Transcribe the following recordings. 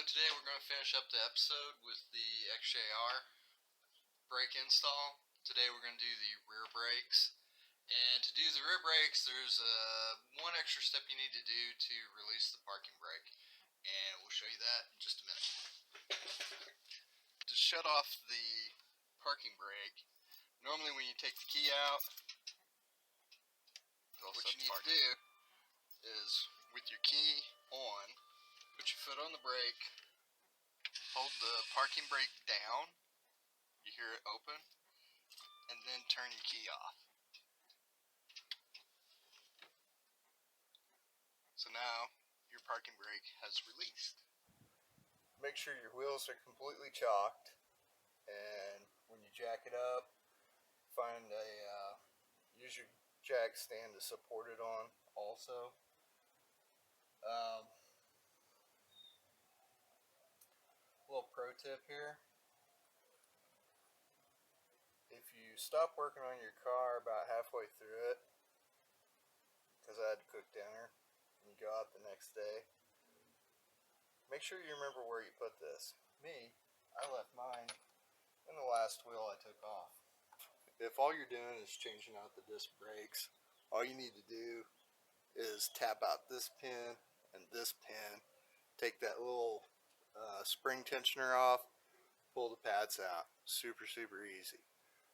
today we're going to finish up the episode with the XJR brake install. Today we're going to do the rear brakes. And to do the rear brakes, there's one extra step you need to do to release the parking brake. And we'll show you that in just a minute. To shut off the parking brake, normally when you take the key out, what you need to do is with your key on, put your foot on the brake, hold the parking brake down, you hear it open, and then turn your key off. So now your parking brake has released. Make sure your wheels are completely chalked, and when you jack it up, find use your jack stand to support it on also. Little pro tip here: if you stop working on your car about halfway through it, because I had to cook dinner, and you go out the next day, make sure you remember where you put this. Me, I left mine in the last wheel I took off. If all you're doing is changing out the disc brakes, all you need to do is tap out this pin and this pin, take that little spring tensioner off, pull the pads out. Super easy.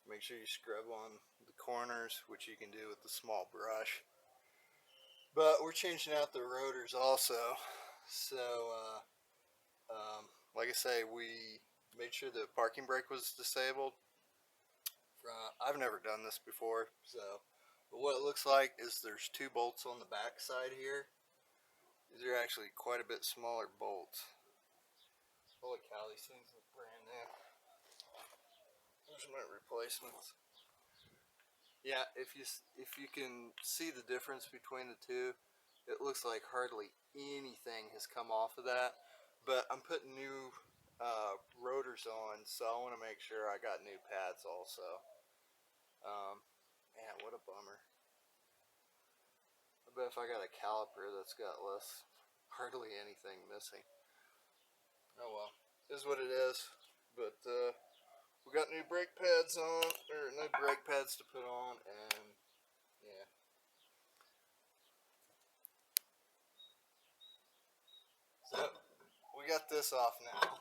Make sure you scrub on the corners, which you can do with the small brush. But we're changing out the rotors also. So like I say, we made sure the parking brake was disabled. I've never done this before, but what it looks like is there's two bolts on the back side here. These are actually quite a bit smaller bolts. Holy cow, these things look brand new. There's my replacements. Yeah, if you can see the difference between the two, it looks like hardly anything has come off of that. But I'm putting new rotors on, so I want to make sure I got new pads also. Man, what a bummer. I bet if I got a caliper that's got hardly anything missing. Oh well, it is what it is. But we got new brake pads on, or new brake pads to put on, and yeah. So we got this off now.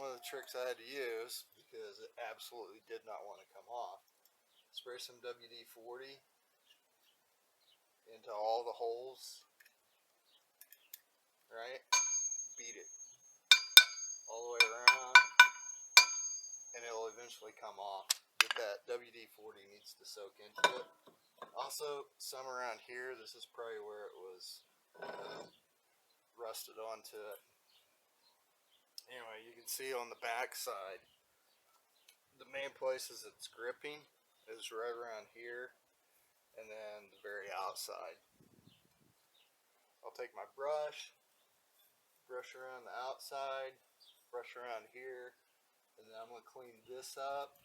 One of the tricks I had to use, because it absolutely did not want to come off, spray some WD-40 into all the holes, right? Beat it all the way around, and it'll eventually come off. But that WD-40 needs to soak into it. Also, some around here, this is probably where it was rusted onto it. Anyway, you can see on the back side, the main places it's gripping is right around here, and then the very outside. I'll take my brush around the outside, brush around here, and then I'm going to clean this up,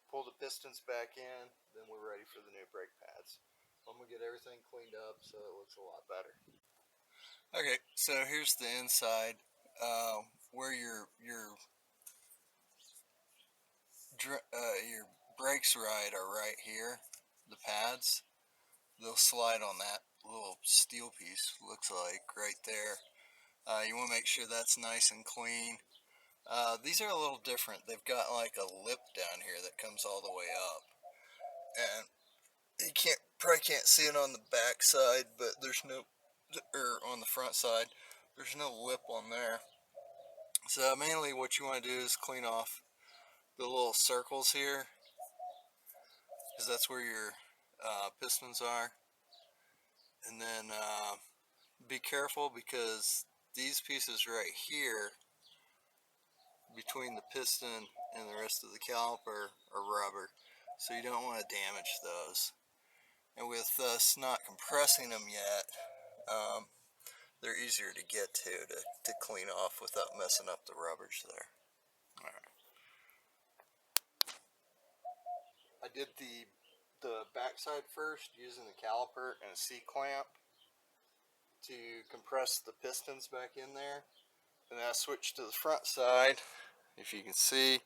pull the pistons back in, then we're ready for the new brake pads. I'm going to get everything cleaned up so it looks a lot better. Okay, so here's the inside. Where your brakes ride are right here. The pads, they'll slide on that little steel piece, looks like right there. You want to make sure that's nice and clean. These are a little different. They've got like a lip down here that comes all the way up, and you probably can't see it on the back side, but there's no, or on the front side, there's no lip on there. So mainly what you want to do is clean off the little circles here, because that's where your pistons are. And then be careful, because these pieces right here between the piston and the rest of the caliper are rubber, so you don't want to damage those. And with us not compressing them yet, they're easier to get to clean off without messing up the rubbers there. Alright. I did the backside first using the caliper and a C-clamp to compress the pistons back in there. And then I switch to the front side. If you can see,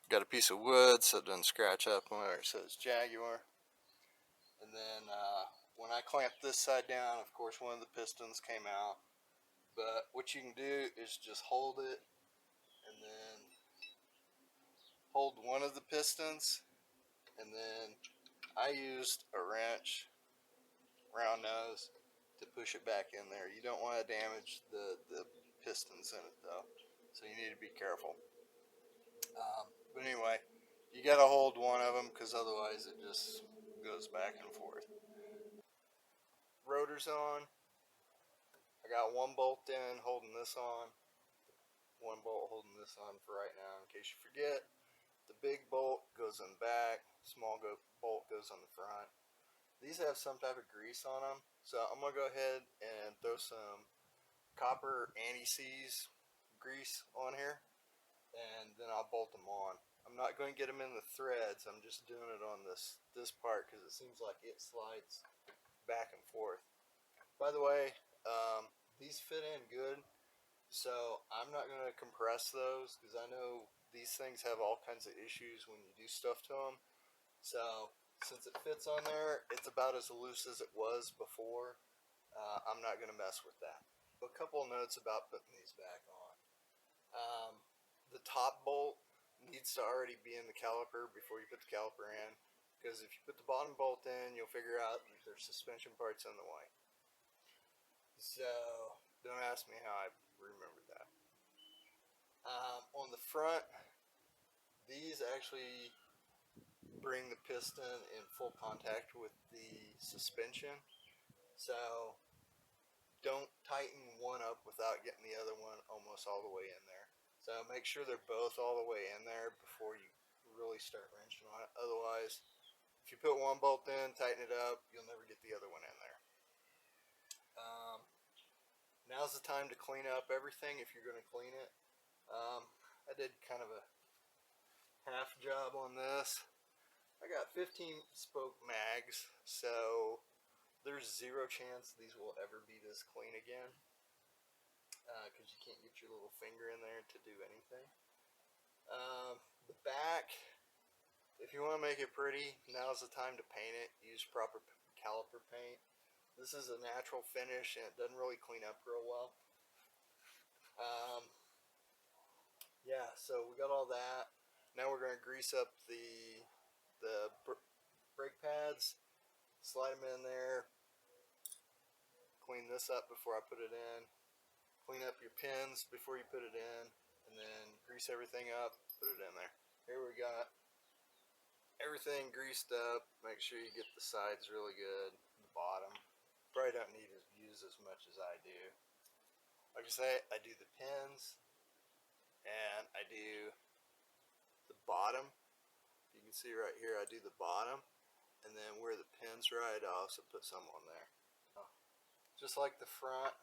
got a piece of wood so it doesn't scratch up where it says Jaguar. And then when I clamped this side down, of course one of the pistons came out. But what you can do is just hold it and then hold one of the pistons, and then I used a wrench, round nose, to push it back in there. You don't want to damage the pistons in it though, so you need to be careful. But anyway, you got to hold one of them because otherwise it just goes back and forth. Rotors on. I got one bolt in holding this on, one bolt holding this on for right now in case you forget. The big bolt goes in the back, small bolt goes on the front. These have some type of grease on them, so I'm going to go ahead and throw some copper anti-seize grease on here, and then I'll bolt them on. I'm not going to get them in the threads, I'm just doing it on this part because it seems like it slides back and forth. By the way, these fit in good, so I'm not going to compress those because I know these things have all kinds of issues when you do stuff to them. So since it fits on there, it's about as loose as it was before. I'm not going to mess with that. A couple notes about putting these back on. The top bolt needs to already be in the caliper before you put the caliper in, because if you put the bottom bolt in, you'll figure out that there's suspension parts in the way. So don't ask me how I remembered that. On the front, these actually bring the piston in full contact with the suspension, so don't tighten one up without getting the other one almost all the way in there. So make sure they're both all the way in there before you really start wrenching on it. Otherwise, if you put one bolt in, tighten it up, you'll never get the other one in there. Now's the time to clean up everything if you're going to clean it. I did kind of a half job on this. I got 15 spoke mags, so there's zero chance these will ever be this clean again, because you can't get your little finger in there to do anything. The back, if you want to make it pretty, now's the time to paint it. Use proper caliper paint. This is a natural finish and it doesn't really clean up real well. Yeah, so we got all that. Now we're going to grease up the brake pads, slide them in there, clean this up before I put it in, clean up your pins before you put it in, and then grease everything up, put it in there. Here we got everything greased up. Make sure you get the sides really good, the bottom. Probably don't need to use as much as I do. Like I say, I do the pins and I do the bottom. You can see right here I do the bottom, and then where the pins right, I also put some on there. Just like the front,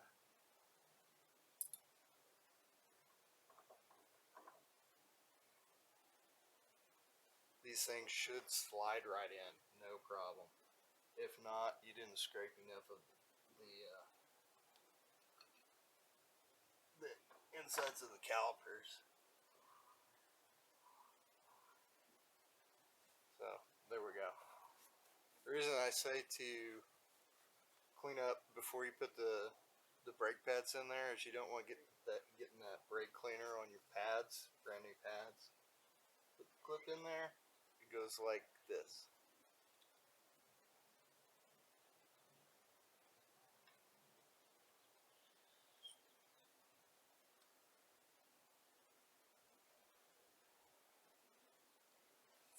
these things should slide right in, no problem. If not, you didn't scrape enough of the insides of the calipers. So there we go. The reason I say to clean up before you put the brake pads in there is you don't want to getting that brake cleaner on your pads, brand new pads. Put the clip in there, it goes like this.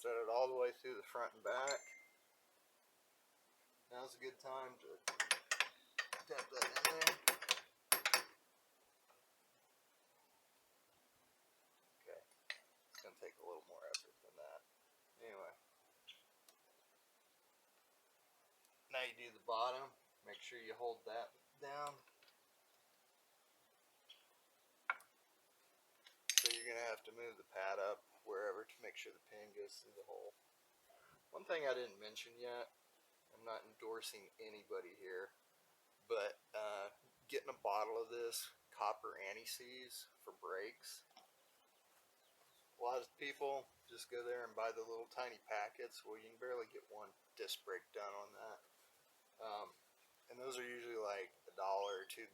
Set it all the way through the front and back. Now's a good time to tap that in there. Okay, it's going to take a little more effort than that. Anyway, now you do the bottom. Make sure you hold that down. So you're going to have to move the pad up wherever to make sure the pin goes through the hole. One thing I didn't mention yet, I'm not endorsing anybody here, but getting a bottle of this copper anti-seize for brakes. A lot of people just go there and buy the little tiny packets. Well, you can barely get one disc brake done on that. And those are usually like $1 or $2.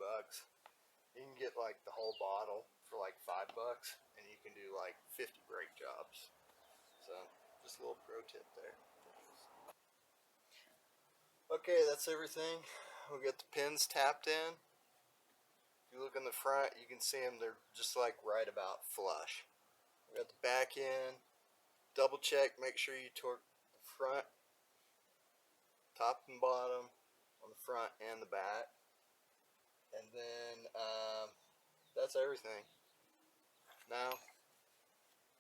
You can get like the whole bottle for like $5, and you can do like 50 brake jobs. So just a little pro tip there. Okay, that's everything. We got the pins tapped in. If you look in the front, you can see them. They're just like right about flush. We got the back end. Double check, make sure you torque the front, top and bottom, on the front and the back. And then that's everything. Now,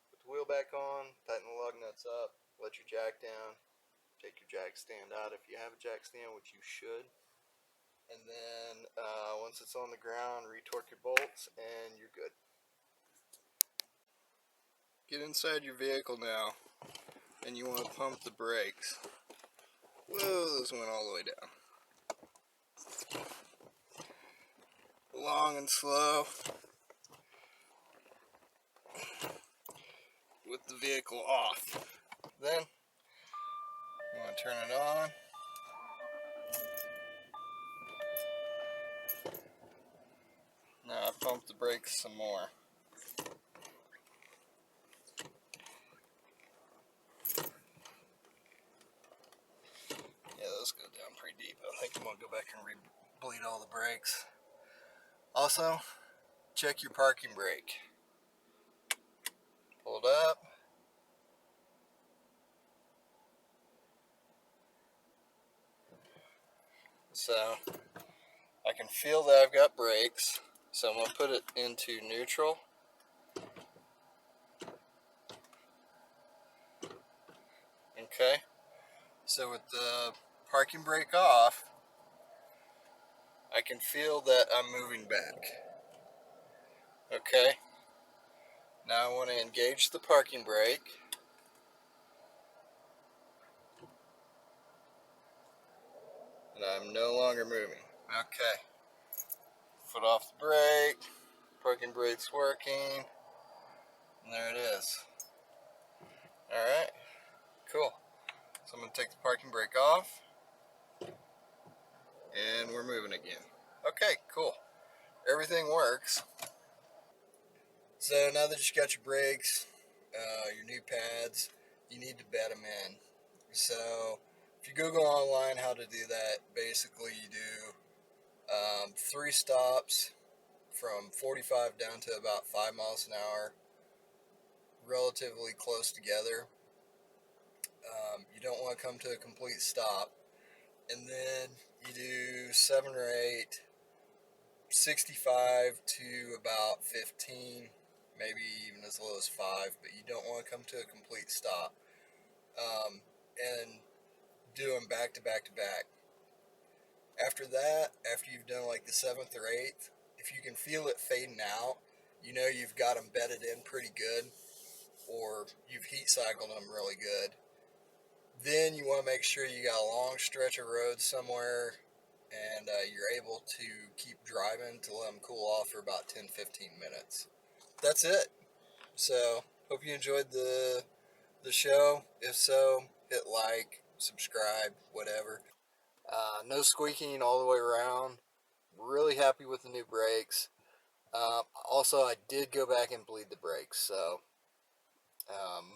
put the wheel back on, tighten the lug nuts up, let your jack down, take your jack stand out if you have a jack stand, which you should. And then once it's on the ground, retorque your bolts and you're good. Get inside your vehicle now, and you want to pump the brakes. Whoa, those went all the way down. Long and slow. With the vehicle off. Then, you want to turn it on. Now I pump the brakes some more. Yeah, those go down pretty deep. I think I'm going to go back and re-bleed all the brakes. Also, check your parking brake. Pull it up. So, I can feel that I've got brakes. So I'm going to put it into neutral. Okay. So with the parking brake off, I can feel that I'm moving back. Okay. Now I want to engage the parking brake. And I'm no longer moving. Okay. Foot off the brake. Parking brake's working. And there it is. Alright. Cool. So I'm going to take the parking brake off. And we're moving again. Okay, cool. Everything works. So now that you got your brakes, your new pads, you need to bed them in. So if you Google online how to do that, basically you do 3 stops from 45 down to about 5 miles an hour, relatively close together. You don't want to come to a complete stop. And then you do 7 or 8, 65 to about 15, maybe even as low as 5, but you don't want to come to a complete stop. And do them back to back to back. After that, after you've done like the 7th or 8th, if you can feel it fading out, you know you've got them bedded in pretty good, or you've heat cycled them really good. Then you want to make sure you got a long stretch of road somewhere, and you're able to keep driving to let them cool off for about 10-15 minutes. That's it. So, hope you enjoyed the show. If so, hit like, subscribe, whatever. No squeaking all the way around. Really happy with the new brakes. Also, I did go back and bleed the brakes, so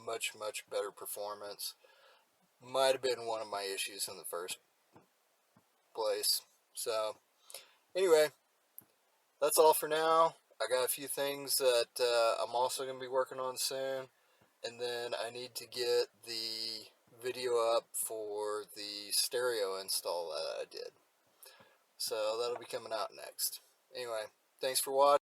much better performance. Might have been one of my issues in the first place. So, anyway, that's all for now. I got a few things that I'm also going to be working on soon, and then I need to get the video up for the stereo install that I did. So that'll be coming out next. Anyway, thanks for watching.